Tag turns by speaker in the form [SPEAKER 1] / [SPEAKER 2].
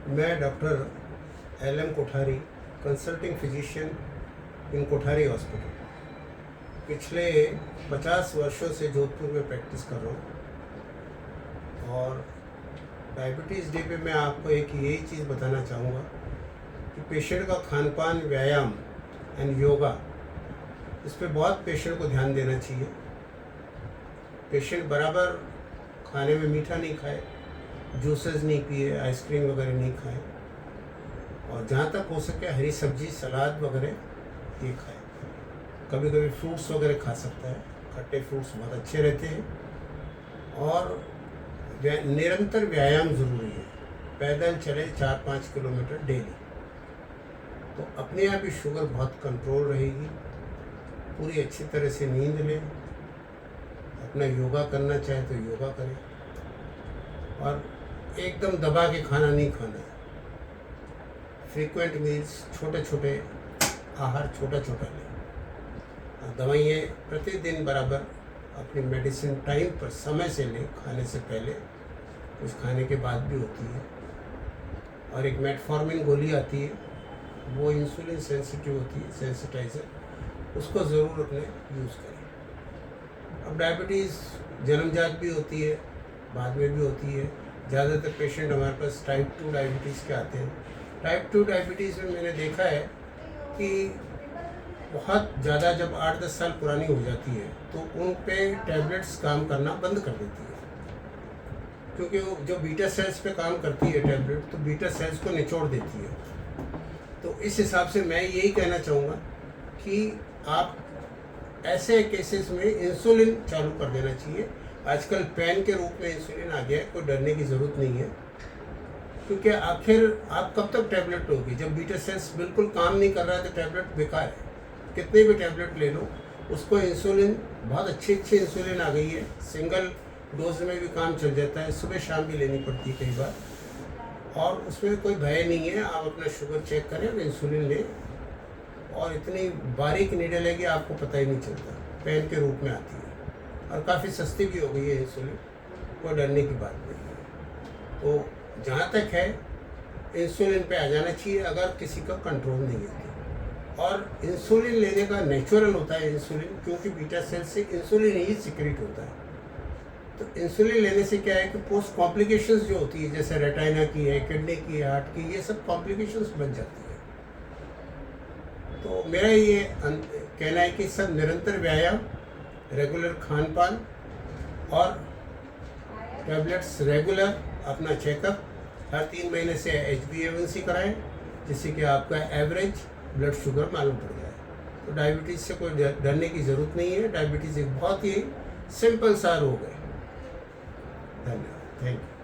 [SPEAKER 1] मैं doctor LM Kothari, consulting physician इन Kothari hospital, पिछले 50 वर्षों से जोधपुर में प्रैक्टिस कर रहा हूँ। और डायबिटीज़ डे पे मैं आपको एक यही चीज़ बताना चाहूँगा कि पेशेंट का खान पान, व्यायाम एंड योगा, इस पे बहुत पेशेंट को ध्यान देना चाहिए। पेशेंट बराबर खाने में मीठा नहीं खाए, जूसेस नहीं पिए, आइसक्रीम वगैरह नहीं खाए, और जहाँ तक हो सके हरी सब्जी, सलाद वगैरह ये खाए। कभी कभी फ्रूट्स वगैरह खा सकता है, खट्टे फ्रूट्स बहुत अच्छे रहते हैं। और निरंतर व्यायाम ज़रूरी है, पैदल चले 4-5 किलोमीटर डेली, तो अपने आप ही शुगर बहुत कंट्रोल रहेगी। पूरी अच्छी तरह से नींद लें, अपना योगा करना चाहे तो योगा करें, और एकदम दबा के खाना नहीं खाना है। फ्रीक्वेंट मील्स, छोटे छोटे आहार छोटा छोटा लें। दवाइयाँ प्रतिदिन बराबर अपनी मेडिसिन टाइम पर समय से लें, खाने से पहले, कुछ खाने के बाद भी होती है। और एक मेटफॉर्मिन गोली आती है, वो इंसुलिन सेंसिटिव होती है, सेंसिटाइज़र, उसको ज़रूर अपने यूज़ करें। अब डायबिटीज़ जन्मजात भी होती है, बाद में भी होती है। ज़्यादातर पेशेंट हमारे पास टाइप 2 डायबिटीज़ के आते हैं। टाइप 2 डायबिटीज़ में मैंने देखा है कि बहुत ज़्यादा जब 8-10 साल पुरानी हो जाती है तो उन पे टैबलेट्स काम करना बंद कर देती है, क्योंकि वो जो बीटा सेल्स पे काम करती है टैबलेट, तो बीटा सेल्स को निचोड़ देती है। तो इस हिसाब से मैं यही कहना चाहूँगा कि आप ऐसे केसेस में इंसुलिन चालू कर देना चाहिए। आजकल पेन के रूप में इंसुलिन आ गया है, कोई डरने की ज़रूरत नहीं है, क्योंकि आखिर आप कब तक टैबलेट लोगे? जब बीटा सेल्स बिल्कुल काम नहीं कर रहा है तो टैबलेट बेकार है। कितने भी टैबलेट ले लो, उसको इंसुलिन, बहुत अच्छी इंसुलिन आ गई है, सिंगल डोज में भी काम चल जाता है, सुबह शाम भी लेनी पड़ती है कई बार, और उसमें कोई भय नहीं है। आप अपना शुगर चेक करें और इंसुलिन लें, और इतनी बारीक नीडल है कि आपको पता ही नहीं चलता, पेन के रूप में आती है, और काफ़ी सस्ती भी हो गई है इंसुलिन, कोई डरने की बात नहीं है। तो जहाँ तक है, इंसुलिन पे आ जाना चाहिए अगर किसी का कंट्रोल नहीं है। और इंसुलिन लेने का नेचुरल होता है इंसुलिन, क्योंकि बीटा सेल से इंसुलिन ही सिक्रेट होता है। तो इंसुलिन लेने से क्या है कि पोस्ट कॉम्प्लिकेशंस जो होती है, जैसे रेटाइना की है, किडनी की है, हार्ट की, ये सब कॉम्प्लिकेशंस बन जाती है। तो मेरा ये कहना है कि सब निरंतर व्यायाम, रेगुलर खान पान और टैबलेट्स रेगुलर, अपना चेकअप हर 3 महीने से HbA1c कराएं, जिससे कि आपका एवरेज ब्लड शुगर मालूम पड़ जाए। तो डायबिटीज़ से कोई डरने की ज़रूरत नहीं है। डायबिटीज़ एक बहुत ही सिंपल सा रोग है। धन्यवाद, थैंक यू।